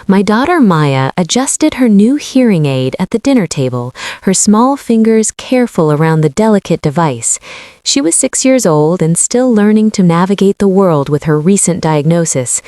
My daughter Maya adjusted her new hearing aid at the dinner table, her small fingers careful around the delicate device. She was 6 years old and still learning to navigate the world with her recent diagnosis.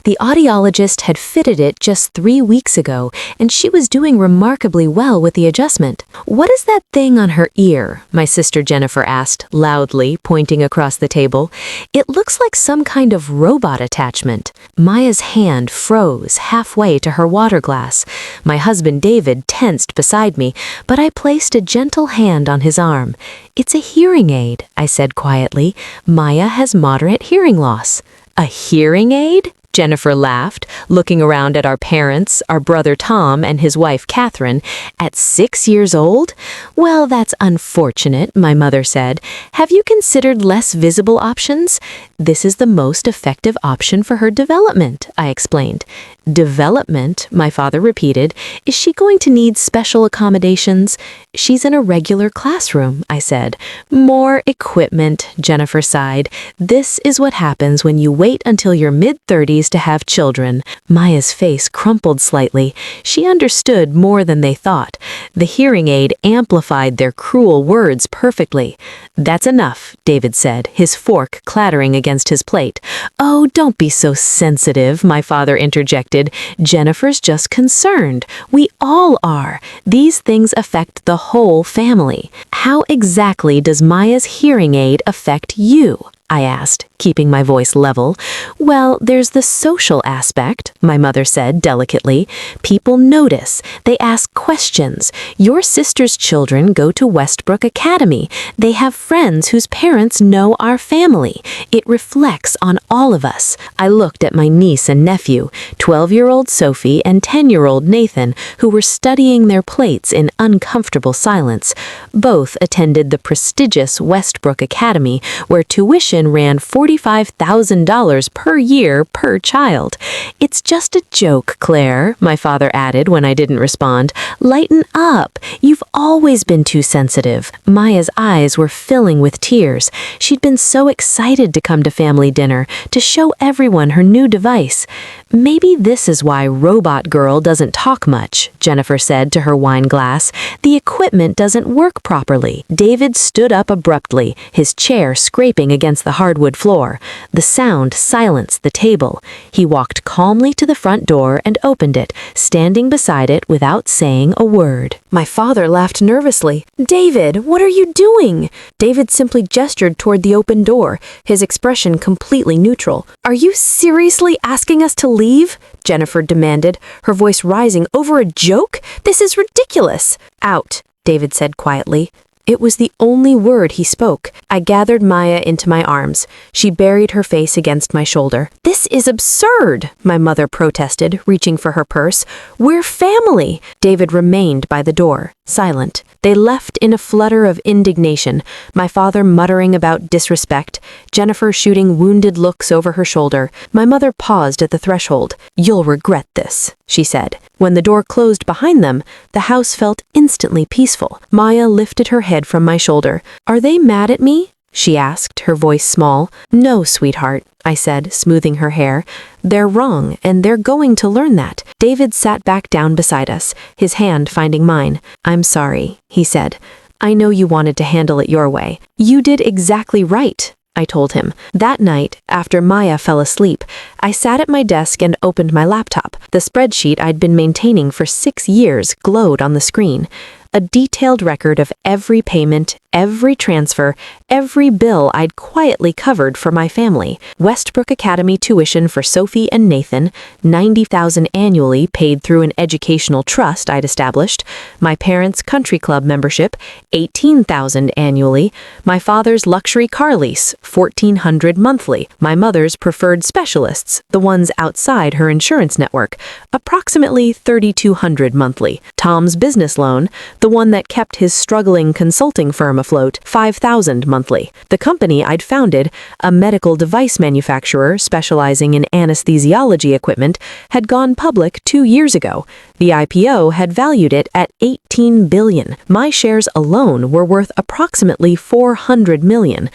The audiologist had fitted it just 3 weeks ago, and she was doing remarkably well with the adjustment. "What is that thing on her ear?" my sister Jennifer asked, loudly, pointing across the table. "It looks like some kind of robot attachment." Maya's hand froze halfway to her water glass. My husband David tensed beside me, but I placed a gentle hand on his arm. "It's a hearing aid," I said quietly. "Maya has moderate hearing loss." "A hearing aid?" Jennifer laughed, looking around at our parents, our brother Tom, and his wife Catherine. "At 6 years old? Well, that's unfortunate," my mother said. "Have you considered less visible options?" "This is the most effective option for her development," I explained. "Development," my father repeated. "Is she going to need special accommodations?" "She's in a regular classroom," I said. "More equipment," Jennifer sighed. "This is what happens when you wait until your mid-30s to have children." Maya's face crumpled slightly. She understood more than they thought. The hearing aid amplified their cruel words perfectly. "That's enough," David said, his fork clattering against his plate. "Oh, don't be so sensitive," my father interjected. "Jennifer's just concerned. We all are. These things affect the whole family." "How exactly does Maya's hearing aid affect you?" I asked, keeping my voice level. "Well, there's the social aspect," my mother said delicately. "People notice. They ask questions. Your sister's children go to Westbrook Academy. They have friends whose parents know our family. It reflects on all of us." I looked at my niece and nephew, 12-year-old Sophie and 10-year-old Nathan, who were studying their plates in uncomfortable silence. Both attended the prestigious Westbrook Academy, where tuition ran $45,000 per year per child. "It's just a joke, Claire," my father added when I didn't respond. "Lighten up. You've always been too sensitive." Maya's eyes were filling with tears. She'd been so excited to come to family dinner, to show everyone her new device. "Maybe this is why Robot Girl doesn't talk much," Jennifer said to her wine glass. "The equipment doesn't work properly." David stood up abruptly, his chair scraping against the hardwood floor. The sound silenced the table. He walked calmly to the front door and opened it, standing beside it without saying a word. My father laughed nervously. "David, what are you doing?" David simply gestured toward the open door, his expression completely neutral. "Are you seriously asking us to leave?" Jennifer demanded, her voice rising. "Over a joke? This is ridiculous." "Out," David said quietly. It was the only word he spoke. I gathered Maya into my arms. She buried her face against my shoulder. "This is absurd," my mother protested, reaching for her purse. "We're family." David remained by the door, silent. They left in a flutter of indignation, my father muttering about disrespect, Jennifer shooting wounded looks over her shoulder. My mother paused at the threshold. "You'll regret this," she said. When the door closed behind them, the house felt instantly peaceful. Maya lifted her head from my shoulder. "Are they mad at me?" she asked, her voice small. "No, sweetheart," I said, smoothing her hair. "They're wrong, and they're going to learn that." David sat back down beside us, his hand finding mine. "I'm sorry," he said. "I know you wanted to handle it your way." "You did exactly right," I told him. That night, after Maya fell asleep, I sat at my desk and opened my laptop. The spreadsheet I'd been maintaining for 6 years glowed on the screen. A detailed record of every payment, every transfer, every bill I'd quietly covered for my family. Westbrook Academy tuition for Sophie and Nathan, $90,000 annually paid through an educational trust I'd established. My parents' country club membership, $18,000 annually. My father's luxury car lease, $1,400 monthly. My mother's preferred specialists, the ones outside her insurance network, approximately $3,200 monthly. Tom's business loan, the one that kept his struggling consulting firm afloat, $5,000 monthly. monthly. The company I'd founded, a medical device manufacturer specializing in anesthesiology equipment, had gone public 2 years ago. The IPO had valued it at $18 billion. My shares alone were worth approximately $400 million.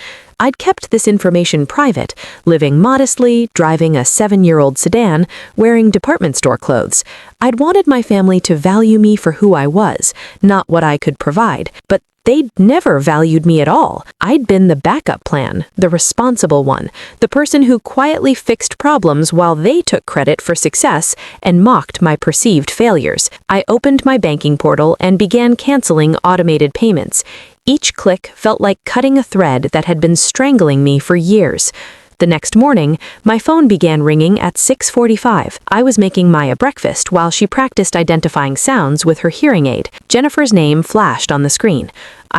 I'd kept this information private, living modestly, driving a 7-year-old sedan, wearing department store clothes. I'd wanted my family to value me for who I was, not what I could provide, but they'd never valued me at all. I'd been the backup plan, the responsible one, the person who quietly fixed problems while they took credit for success and mocked my perceived failures. I opened my banking portal and began canceling automated payments. Each click felt like cutting a thread that had been strangling me for years. The next morning, my phone began ringing at 6:45. I was making Maya breakfast while she practiced identifying sounds with her hearing aid. Jennifer's name flashed on the screen.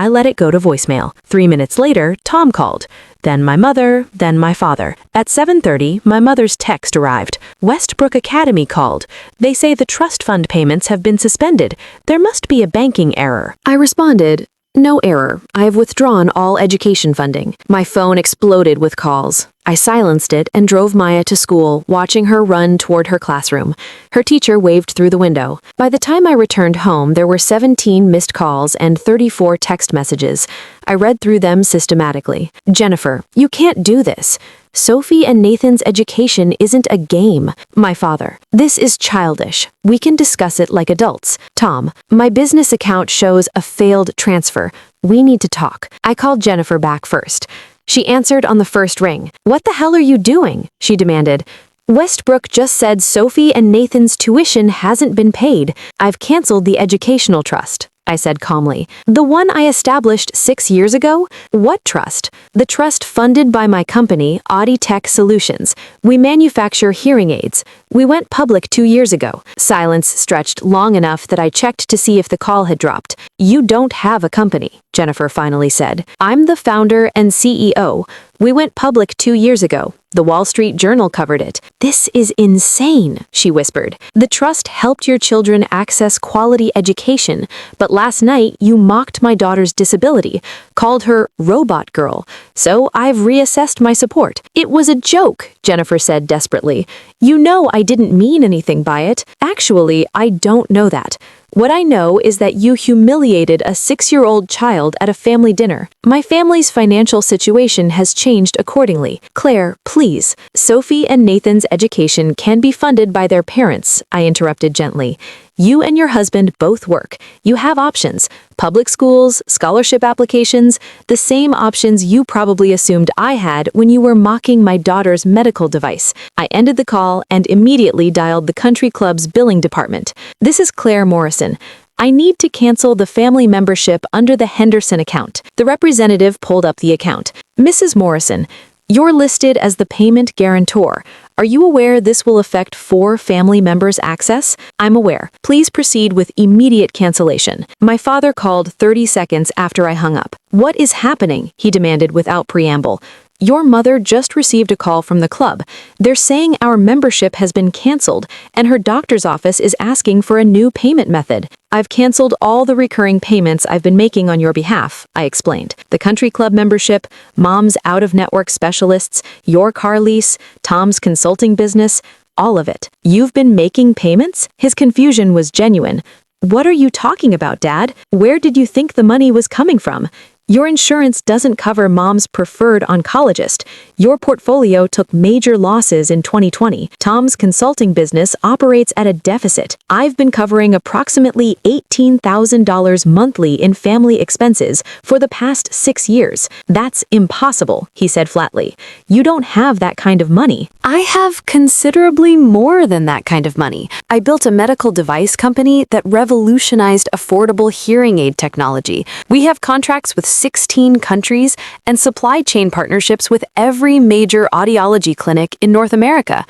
I let it go to voicemail. 3 minutes later, Tom called. Then my mother, then my father. At 7:30, my mother's text arrived. Westbrook Academy called. They say the trust fund payments have been suspended. There must be a banking error. I responded, "No error. I have withdrawn all education funding." My phone exploded with calls. I silenced it and drove Maya to school, watching her run toward her classroom. Her teacher waved through the window. By the time I returned home, there were 17 missed calls and 34 text messages. I read through them systematically. "Jennifer, you can't do this. Sophie and Nathan's education isn't a game." My father, "This is childish. We can discuss it like adults." Tom, "My business account shows a failed transfer. We need to talk." I called Jennifer back first. She answered on the first ring. "What the hell are you doing?" she demanded. "Westbrook just said Sophie and Nathan's tuition hasn't been paid. I've canceled the educational trust," I said calmly. "The one I established 6 years ago? What trust?" "The trust funded by my company, Auditech Solutions. We manufacture hearing aids. We went public 2 years ago." Silence stretched long enough that I checked to see if the call had dropped. "You don't have a company," Jennifer finally said. "I'm the founder and CEO. We went public 2 years ago. The Wall Street Journal covered it." "This is insane," she whispered. "The trust helped your children access quality education, but last night you mocked my daughter's disability, called her robot girl. So I've reassessed my support." "It was a joke," Jennifer said desperately. "You know I didn't mean anything by it." "Actually, I don't know that. What I know is that you humiliated a 6-year-old child at a family dinner. My family's financial situation has changed accordingly. Claire, please. Sophie and Nathan's education can be funded by their parents," I interrupted gently. "You and your husband both work. You have options. Public schools, scholarship applications, the same options you probably assumed I had when you were mocking my daughter's medical device." I ended the call and immediately dialed the country club's billing department. "This is Claire Morrison. I need to cancel the family membership under the Henderson account." The representative pulled up the account. "Mrs. Morrison, you're listed as the payment guarantor. Are you aware this will affect 4 family members' access?" "I'm aware. Please proceed with immediate cancellation." My father called 30 seconds after I hung up. "What is happening?" he demanded without preamble. "Your mother just received a call from the club. They're saying our membership has been canceled, and her doctor's office is asking for a new payment method." "I've canceled all the recurring payments I've been making on your behalf," I explained. "The country club membership, Mom's out-of-network specialists, your car lease, Tom's consulting business, all of it. You've been making payments?" His confusion was genuine. "What are you talking about, Dad? Where did you think the money was coming from? Your insurance doesn't cover Mom's preferred oncologist. Your portfolio took major losses in 2020. Tom's consulting business operates at a deficit. I've been covering approximately $18,000 monthly in family expenses for the past 6 years. That's impossible," he said flatly. "You don't have that kind of money." "I have considerably more than that kind of money. I built a medical device company that revolutionized affordable hearing aid technology. We have contracts with 16 countries and supply chain partnerships with every major audiology clinic in North America.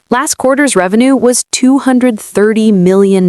Last quarter's revenue was $230 million.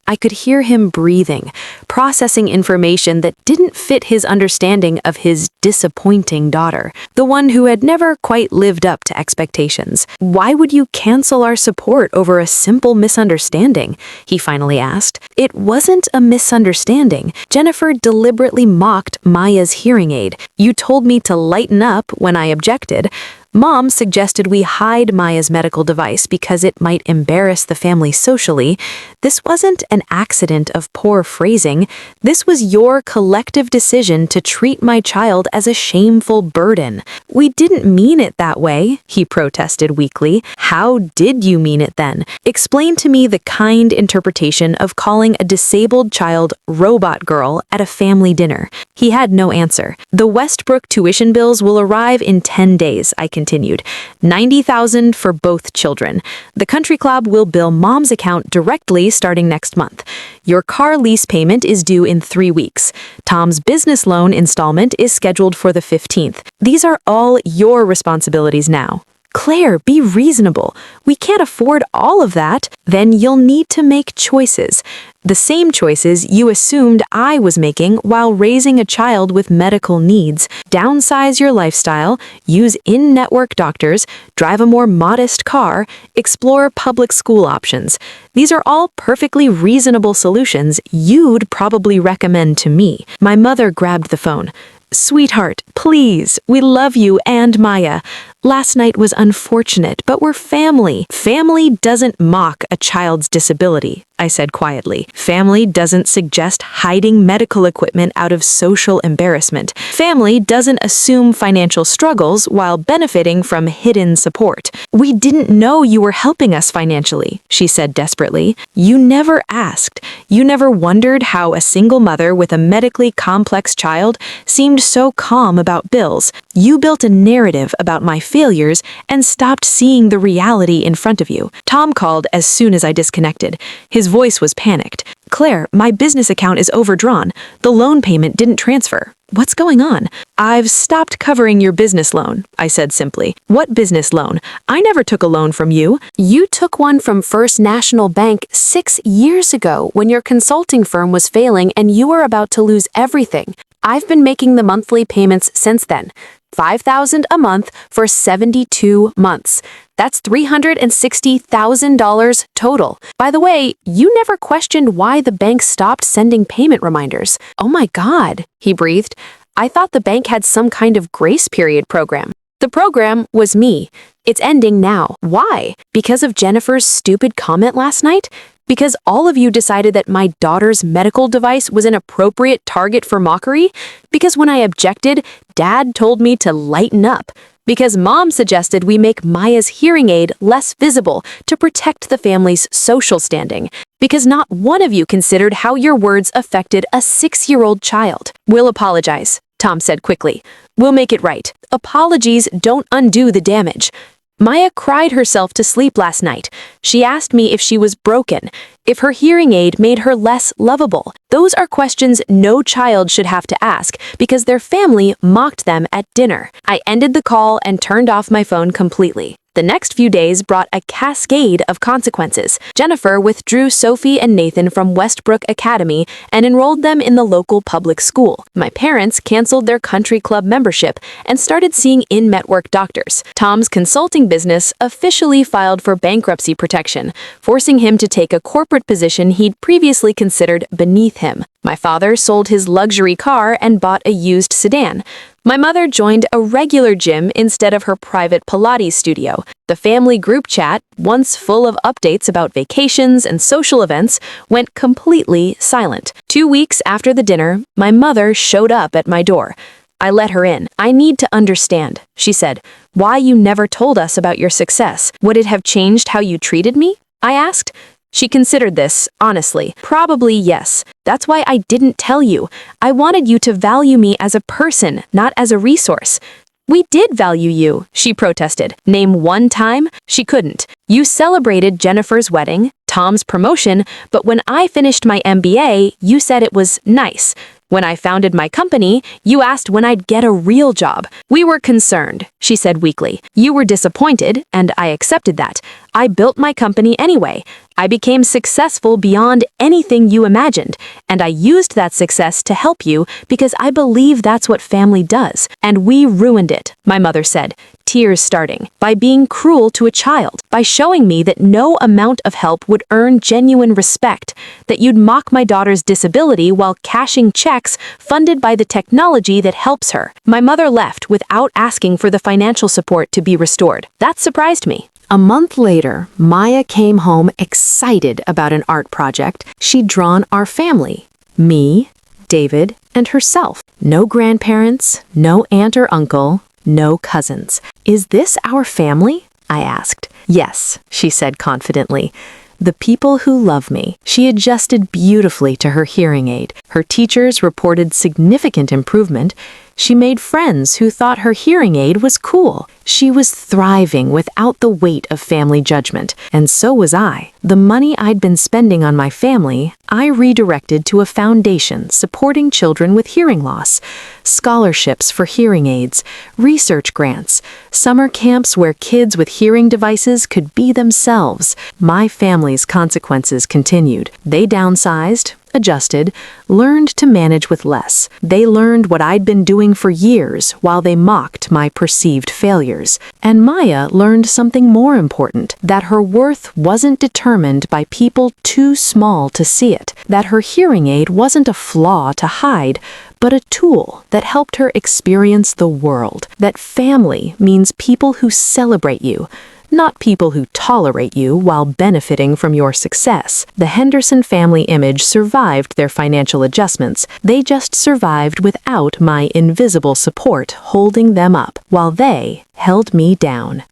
I could hear him breathing, processing information that didn't fit his understanding of his disappointing daughter, the one who had never quite lived up to expectations. "Why would you cancel our support over a simple misunderstanding?" he finally asked. It wasn't a misunderstanding. Jennifer deliberately mocked Maya's hearing aid. "You told me to lighten up when I objected. Mom suggested we hide Maya's medical device because it might embarrass the family socially. This wasn't an accident of poor phrasing. This was your collective decision to treat my child as a shameful burden." "We didn't mean it that way," he protested weakly. "How did you mean it then? Explain to me the kind interpretation of calling a disabled child robot girl at a family dinner." He had no answer. "The Westbrook tuition bills will arrive in 10 days, I continued. $90,000 for both children. The country club will bill Mom's account directly starting next month. Your car lease payment is due in 3 weeks. Tom's business loan installment is scheduled for the 15th. These are all your responsibilities now." "Claire, be reasonable. We can't afford all of that." "Then you'll need to make choices. The same choices you assumed I was making while raising a child with medical needs. Downsize your lifestyle, use in-network doctors, drive a more modest car, explore public school options. These are all perfectly reasonable solutions you'd probably recommend to me." My mother grabbed the phone. "Sweetheart, please, we love you and Maya. Last night was unfortunate, but we're family." "Family doesn't mock a child's disability," I said quietly. "Family doesn't suggest hiding medical equipment out of social embarrassment. Family doesn't assume financial struggles while benefiting from hidden support." "We didn't know you were helping us financially," she said desperately. "You never asked. You never wondered how a single mother with a medically complex child seemed so calm about bills. You built a narrative about my failures and stopped seeing the reality in front of you." Tom called as soon as I disconnected. His voice was panicked. "Claire, my business account is overdrawn. The loan payment didn't transfer. What's going on?" "I've stopped covering your business loan," I said simply. "What business loan? I never took a loan from you." "You took one from First National Bank 6 years ago when your consulting firm was failing and you were about to lose everything. I've been making the monthly payments since then. $5,000 a month for 72 months. That's $360,000 total. By the way, you never questioned why the bank stopped sending payment reminders." "Oh my God," he breathed. "I thought the bank had some kind of grace period program." "The program was me. It's ending now." "Why? Because of Jennifer's stupid comment last night? Because all of you decided that my daughter's medical device was an appropriate target for mockery? Because when I objected, Dad told me to lighten up? Because Mom suggested we make Maya's hearing aid less visible to protect the family's social standing? Because not one of you considered how your words affected a 6-year-old child?" "We'll apologize," Tom said quickly. "We'll make it right. Apologies don't undo the damage." Maya cried herself to sleep last night. She asked me if she was broken, if her hearing aid made her less lovable. Those are questions no child should have to ask because their family mocked them at dinner. I ended the call and turned off my phone completely. The next few days brought a cascade of consequences. Jennifer withdrew Sophie and Nathan from Westbrook Academy and enrolled them in the local public school. My parents canceled their country club membership and started seeing in-network doctors. Tom's consulting business officially filed for bankruptcy protection, forcing him to take a corporate position he'd previously considered beneath him. My father sold his luxury car and bought a used sedan. My mother joined a regular gym instead of her private Pilates studio. The family group chat, once full of updates about vacations and social events, went completely silent. 2 weeks after the dinner, my mother showed up at my door. I let her in. "I need to understand," she said, "why you never told us about your success. Would it have changed how you treated me?" I asked. She considered this, honestly. "Probably yes. That's why I didn't tell you. I wanted you to value me as a person, not as a resource." "We did value you," she protested. "Name one time?" She couldn't. "You celebrated Jennifer's wedding, Tom's promotion, but when I finished my MBA, you said it was nice. When I founded my company, you asked when I'd get a real job. We were concerned, she said weakly. You were disappointed, and I accepted that. I built my company anyway. I became successful beyond anything you imagined, and I used that success to help you because I believe that's what family does. And we ruined it, my mother said, tears starting, by being cruel to a child, by showing me that no amount of help would earn genuine respect, that you'd mock my daughter's disability while cashing checks funded by the technology that helps her. My mother left without asking for the financial support to be restored. That surprised me. A month later, Maya came home excited about an art project she'd drawn our family. Me, David, and herself. No grandparents, no aunt or uncle, no cousins. Is this our family? I asked. Yes, she said confidently. The people who love me. She adjusted beautifully to her hearing aid. Her teachers reported significant improvement. She made friends who thought her hearing aid was cool. She was thriving without the weight of family judgment, and so was I. The money I'd been spending on my family, I redirected to a foundation supporting children with hearing loss, scholarships for hearing aids, research grants, summer camps where kids with hearing devices could be themselves. My family's consequences continued. They downsized, adjusted, learned to manage with less. They learned what I'd been doing for years while they mocked my perceived failures. And Maya learned something more important, that her worth wasn't determined by people too small to see it, that her hearing aid wasn't a flaw to hide, but a tool that helped her experience the world, that family means people who celebrate you, not people who tolerate you while benefiting from your success. The Henderson family image survived their financial adjustments. They just survived without my invisible support holding them up, while they held me down.